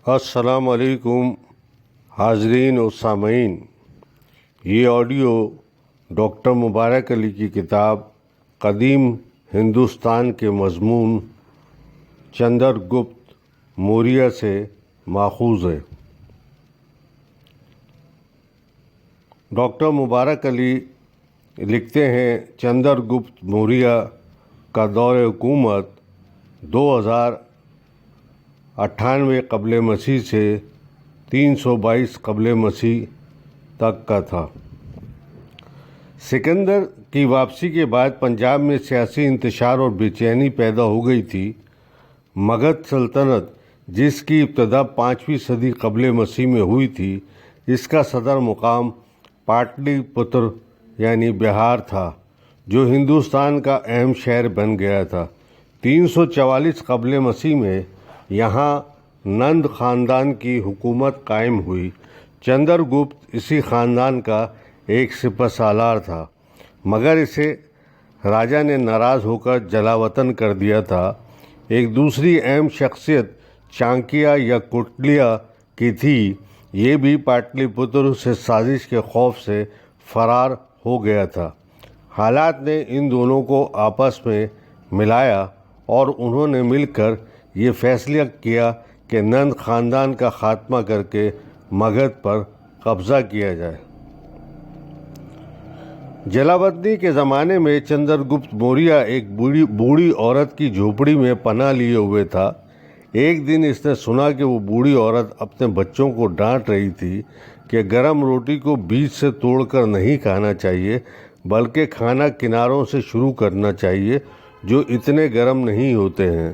السلام علیکم حاضرین و سامعین، یہ آڈیو ڈاکٹر مبارک علی کی کتاب قدیم ہندوستان کے مضمون چندر گپت موریہ سے ماخوذ ہے۔ ڈاکٹر مبارک علی لکھتے ہیں، چندر گپت موریہ کا دور حکومت 2098 قبل مسیح سے 322 قبل مسیح تک کا تھا۔ سکندر کی واپسی کے بعد پنجاب میں سیاسی انتشار اور بے چینی پیدا ہو گئی تھی۔ مگدھ سلطنت، جس کی ابتدا 5ویں صدی قبل مسیح میں ہوئی تھی، اس کا صدر مقام پاٹلی پتر یعنی بہار تھا، جو ہندوستان کا اہم شہر بن گیا تھا۔ 344 قبل مسیح میں یہاں نند خاندان کی حکومت قائم ہوئی۔ چندر گپت اسی خاندان کا ایک سپہ سالار تھا، مگر اسے راجا نے ناراض ہو کر جلا وطن کر دیا تھا۔ ایک دوسری اہم شخصیت چانکیہ یا کوٹلیہ کی تھی، یہ بھی پاٹلی پتر سے سازش کے خوف سے فرار ہو گیا تھا۔ حالات نے ان دونوں کو آپس میں ملایا اور انہوں نے مل کر یہ فیصلہ کیا کہ نند خاندان کا خاتمہ کر کے مگدھ پر قبضہ کیا جائے۔ جلاوطنی کے زمانے میں چندر گپت موریہ ایک بوڑھی عورت کی جھوپڑی میں پناہ لیے ہوئے تھا۔ ایک دن اس نے سنا کہ وہ بوڑھی عورت اپنے بچوں کو ڈانٹ رہی تھی کہ گرم روٹی کو بیچ سے توڑ کر نہیں کھانا چاہیے، بلکہ کھانا کناروں سے شروع کرنا چاہیے جو اتنے گرم نہیں ہوتے ہیں۔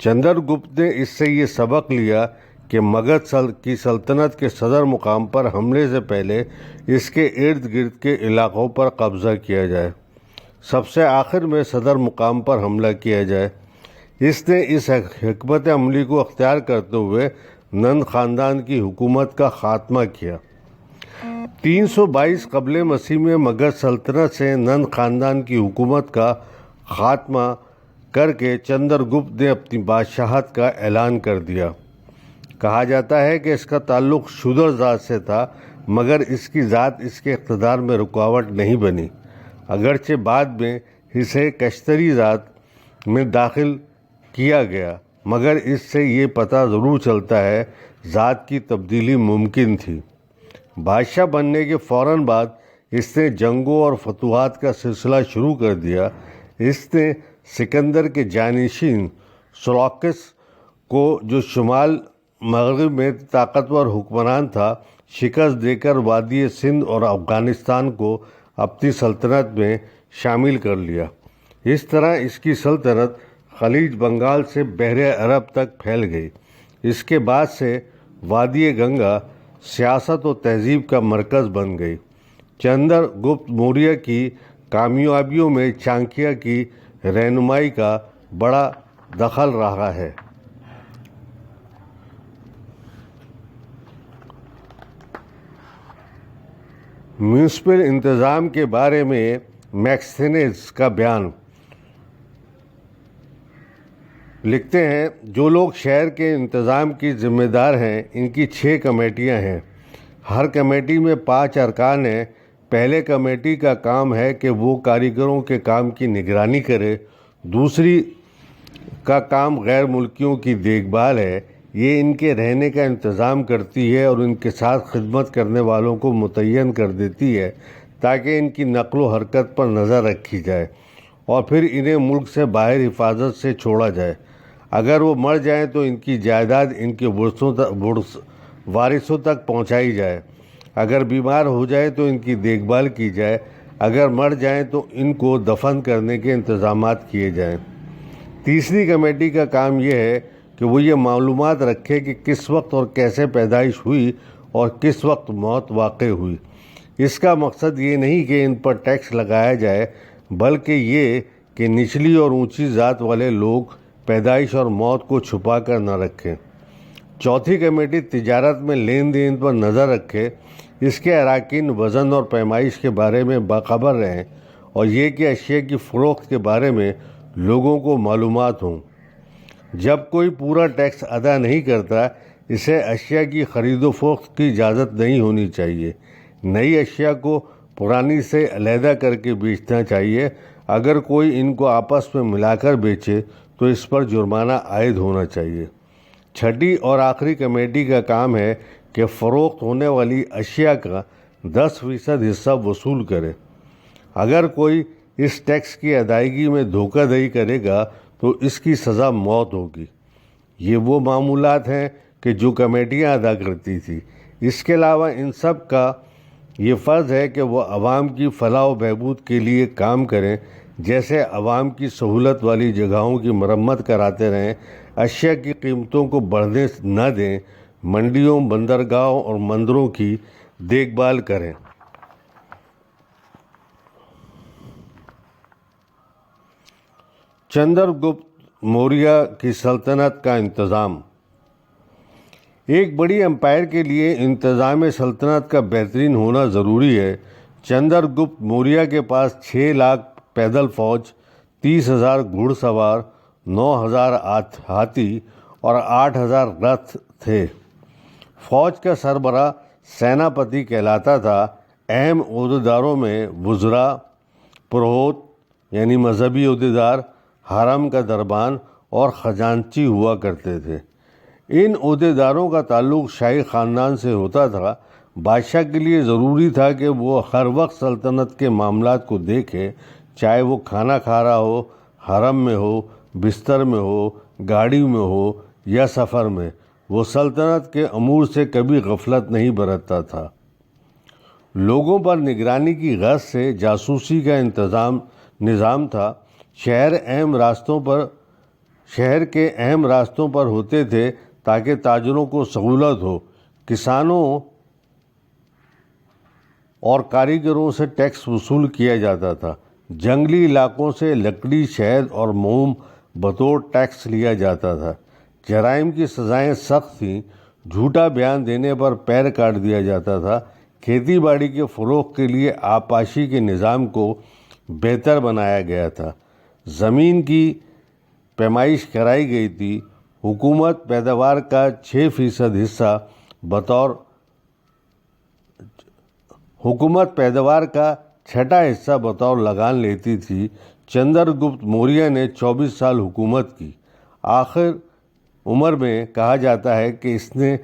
چندر گپت نے اس سے یہ سبق لیا کہ مگدھ کی سلطنت کے صدر مقام پر حملے سے پہلے اس کے ارد گرد کے علاقوں پر قبضہ کیا جائے، سب سے آخر میں صدر مقام پر حملہ کیا جائے۔ اس نے اس حکمت عملی کو اختیار کرتے ہوئے نند خاندان کی حکومت کا خاتمہ کیا۔ 322 قبل مسیح میں مگدھ سلطنت سے نند خاندان کی حکومت کا خاتمہ کر کے چندر گپت نے اپنی بادشاہت کا اعلان کر دیا۔ کہا جاتا ہے کہ اس کا تعلق شودر ذات سے تھا، مگر اس کی ذات اس کے اقتدار میں رکاوٹ نہیں بنی، اگرچہ بعد میں اسے کشتری ذات میں داخل کیا گیا، مگر اس سے یہ پتہ ضرور چلتا ہے ذات کی تبدیلی ممکن تھی۔ بادشاہ بننے کے فوراً بعد اس نے جنگوں اور فتوحات کا سلسلہ شروع کر دیا۔ اس نے سکندر کے جانشین سیلیوکس کو، جو شمال مغرب میں طاقتور حکمران تھا، شکست دے کر وادی سندھ اور افغانستان کو اپنی سلطنت میں شامل کر لیا۔ اس طرح اس کی سلطنت خلیج بنگال سے بحر عرب تک پھیل گئی۔ اس کے بعد سے وادی گنگا سیاست و تہذیب کا مرکز بن گئی۔ چندر گپت موریہ کی کامیابیوں میں چانکیہ کی رہنمائی کا بڑا دخل رہا ہے۔ میونسپل انتظام کے بارے میں میکسینز کا بیان لکھتے ہیں، جو لوگ شہر کے انتظام کی ذمہ دار ہیں، ان کی 6 کمیٹیاں ہیں۔ ہر کمیٹی میں 5 ارکان ہیں۔ پہلے کمیٹی کا کام ہے کہ وہ کاریگروں کے کام کی نگرانی کرے۔ دوسری کا کام غیر ملکیوں کی دیکھ بھال ہے، یہ ان کے رہنے کا انتظام کرتی ہے اور ان کے ساتھ خدمت کرنے والوں کو متعین کر دیتی ہے تاکہ ان کی نقل و حرکت پر نظر رکھی جائے، اور پھر انہیں ملک سے باہر حفاظت سے چھوڑا جائے۔ اگر وہ مر جائیں تو ان کی جائیداد ان کے وارثوں تک پہنچائی جائے۔ اگر بیمار ہو جائے تو ان کی دیکھ بھال کی جائے۔ اگر مر جائیں تو ان کو دفن کرنے کے انتظامات کیے جائیں۔ تیسری کمیٹی کا کام یہ ہے کہ وہ یہ معلومات رکھے کہ کس وقت اور کیسے پیدائش ہوئی اور کس وقت موت واقع ہوئی۔ اس کا مقصد یہ نہیں کہ ان پر ٹیکس لگایا جائے، بلکہ یہ کہ نچلی اور اونچی ذات والے لوگ پیدائش اور موت کو چھپا کر نہ رکھیں۔ چوتھی کمیٹی تجارت میں لین دین پر نظر رکھے۔ اس کے اراکین وزن اور پیمائش کے بارے میں باخبر رہیں اور یہ کہ اشیاء کی فروخت کے بارے میں لوگوں کو معلومات ہوں۔ جب کوئی پورا ٹیکس ادا نہیں کرتا، اسے اشیاء کی خرید و فروخت کی اجازت نہیں ہونی چاہیے۔ نئی اشیاء کو پرانی سے علیحدہ کر کے بیچنا چاہیے۔ اگر کوئی ان کو آپس میں ملا کر بیچے تو اس پر جرمانہ عائد ہونا چاہیے۔ چھٹی اور آخری کمیٹی کا کام ہے کہ فروخت ہونے والی اشیاء کا 10% حصہ وصول کرے۔ اگر کوئی اس ٹیکس کی ادائیگی میں دھوکہ دہی کرے گا تو اس کی سزا موت ہوگی۔ یہ وہ معمولات ہیں کہ جو کمیٹیاں ادا کرتی تھیں۔ اس کے علاوہ ان سب کا یہ فرض ہے کہ وہ عوام کی فلاح و بہبود کے لیے کام کریں، جیسے عوام کی سہولت والی جگہوں کی مرمت کراتے رہیں، اشیاء کی قیمتوں کو بڑھنے نہ دیں، منڈیوں، بندرگاہوں اور مندروں کی دیکھ بھال کریں۔ چندر گپت موریہ کی سلطنت کا انتظام۔ ایک بڑی امپائر کے لیے انتظام سلطنت کا بہترین ہونا ضروری ہے۔ چندر گپت موریہ کے پاس 6 لاکھ پیدل فوج، 30,000 گھڑ سوار، 9,000 ہاتھی اور 8,000 رتھ تھے۔ فوج کا سربراہ سیناپتی کہلاتا تھا۔ اہم عہدیداروں میں وزراء، پروہت یعنی مذہبی عہدیدار، حرم کا دربان اور خزانچی ہوا کرتے تھے۔ ان عہدیداروں کا تعلق شاہی خاندان سے ہوتا تھا۔ بادشاہ کے لیے ضروری تھا کہ وہ ہر وقت سلطنت کے معاملات کو دیکھے، چاہے وہ کھانا کھا رہا ہو، حرم میں ہو، بستر میں ہو، گاڑی میں ہو یا سفر میں۔ وہ سلطنت کے امور سے کبھی غفلت نہیں برتتا تھا۔ لوگوں پر نگرانی کی غرض سے جاسوسی کا نظام تھا۔ شہر کے اہم راستوں پر ہوتے تھے تاکہ تاجروں کو سہولت ہو۔ کسانوں اور کاریگروں سے ٹیکس وصول کیا جاتا تھا۔ جنگلی علاقوں سے لکڑی، شہد اور موم بطور ٹیکس لیا جاتا تھا۔ جرائم کی سزائیں سخت تھیں۔ جھوٹا بیان دینے پر پیر کاٹ دیا جاتا تھا۔ کھیتی باڑی کے فروغ کے لیے آبپاشی کے نظام کو بہتر بنایا گیا تھا۔ زمین کی پیمائش کرائی گئی تھی۔ حکومت پیداوار کا 6% حصہ بطور لگان لیتی تھی۔ چندر گپت موریہ نے 24 سال حکومت کی۔ آخر عمر میں کہا جاتا ہے کہ اس نے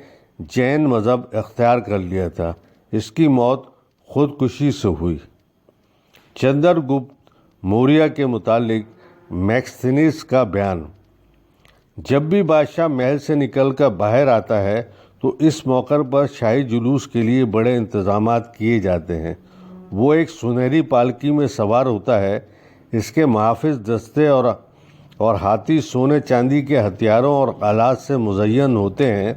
جین مذہب اختیار کر لیا تھا۔ اس کی موت خودکشی سے ہوئی۔ چندر گپت موریہ کے متعلق میکستھینس کا بیان۔ جب بھی بادشاہ محل سے نکل کر باہر آتا ہے تو اس موقع پر شاہی جلوس کے لیے بڑے انتظامات کیے جاتے ہیں۔ وہ ایک سنہری پالکی میں سوار ہوتا ہے۔ اس کے محافظ دستے اور ہاتھی سونے چاندی کے ہتھیاروں اور آلات سے مزین ہوتے ہیں۔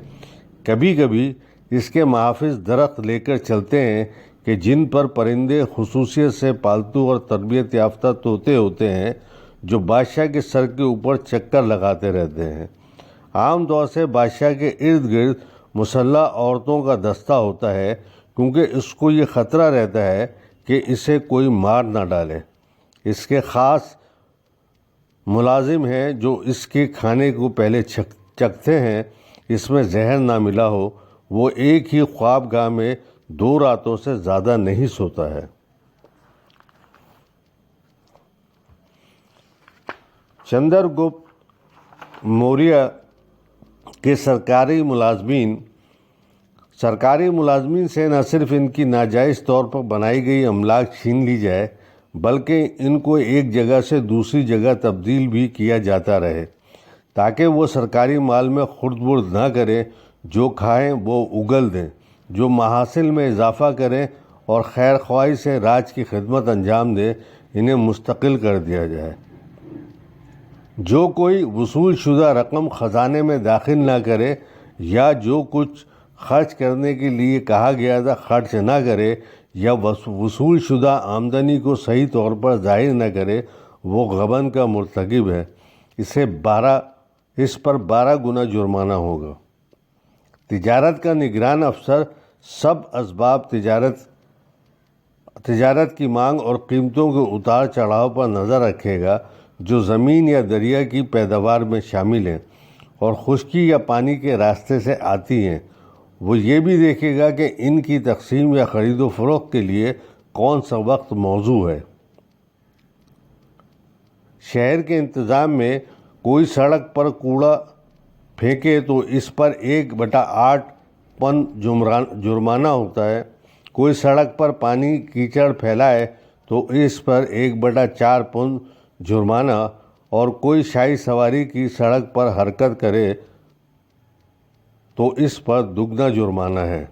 کبھی کبھی اس کے محافظ درخت لے کر چلتے ہیں کہ جن پر پرندے خصوصیت سے پالتو اور تربیت یافتہ طوطے ہوتے ہیں جو بادشاہ کے سر کے اوپر چکر لگاتے رہتے ہیں۔ عام طور سے بادشاہ کے ارد گرد مسلح عورتوں کا دستہ ہوتا ہے، کیونکہ اس کو یہ خطرہ رہتا ہے کہ اسے کوئی مار نہ ڈالے۔ اس کے خاص ملازم ہیں جو اس کے کھانے کو پہلے چکھتے ہیں، اس میں زہر نہ ملا ہو۔ وہ ایک ہی خواب گاہ میں 2 راتوں سے زیادہ نہیں سوتا ہے۔ چندر گپت موریہ کے سرکاری ملازمین سے نہ صرف ان کی ناجائز طور پر بنائی گئی املاک چھین لی جائے بلکہ ان کو ایک جگہ سے دوسری جگہ تبدیل بھی کیا جاتا رہے تاکہ وہ سرکاری مال میں خرد برد نہ کریں۔ جو کھائیں وہ اگل دیں، جو محاصل میں اضافہ کریں اور خیر خواہی سے راج کی خدمت انجام دیں، انہیں مستقل کر دیا جائے۔ جو کوئی وصول شدہ رقم خزانے میں داخل نہ کرے یا جو کچھ خرچ کرنے کے لیے کہا گیا تھا خرچ نہ کرے یا وصول شدہ آمدنی کو صحیح طور پر ظاہر نہ کرے، وہ غبن کا مرتکب ہے۔ اس پر 12 گنا جرمانہ ہوگا۔ تجارت کا نگران افسر سب اسباب تجارت کی مانگ اور قیمتوں کے اتار چڑھاؤ پر نظر رکھے گا جو زمین یا دریا کی پیداوار میں شامل ہیں۔ اور خشکی یا پانی کے راستے سے آتی ہیں، وہ یہ بھی دیکھے گا کہ ان کی تقسیم یا خرید و فروخت کے لیے کون سا وقت موزوں ہے۔ شہر کے انتظام میں کوئی سڑک پر کوڑا پھینکے تو اس پر 1/8 پن جرمانہ ہوتا ہے، کوئی سڑک پر پانی کیچڑ پھیلائے تو اس پر 1/4 پن جرمانہ، اور کوئی شاہی سواری کی سڑک پر حرکت کرے تو اس پر دگنا جرمانہ ہے۔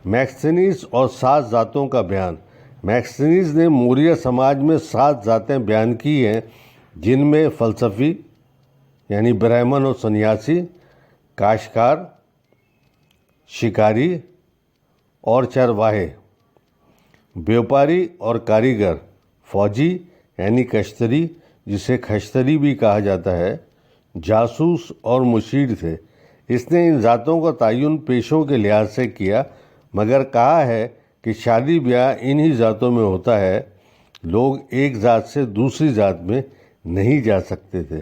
میکستھینیز اور 7 ذاتوں کا بیان۔ میکستھینیز نے موریہ سماج میں 7 ذاتیں بیان کی ہیں، جن میں فلسفی یعنی برہمن اور سنیاسی، کاشتکار، شکاری اور چرواہے، بیوپاری اور کاریگر، فوجی یعنی کشتری جسے کھشتری بھی کہا جاتا ہے، جاسوس اور مشیر تھے۔ اس نے ان ذاتوں کا تعین پیشوں کے لحاظ سے کیا، مگر کہا ہے کہ شادی بیاہ انہی ذاتوں میں ہوتا ہے، لوگ ایک ذات سے دوسری ذات میں نہیں جا سکتے تھے۔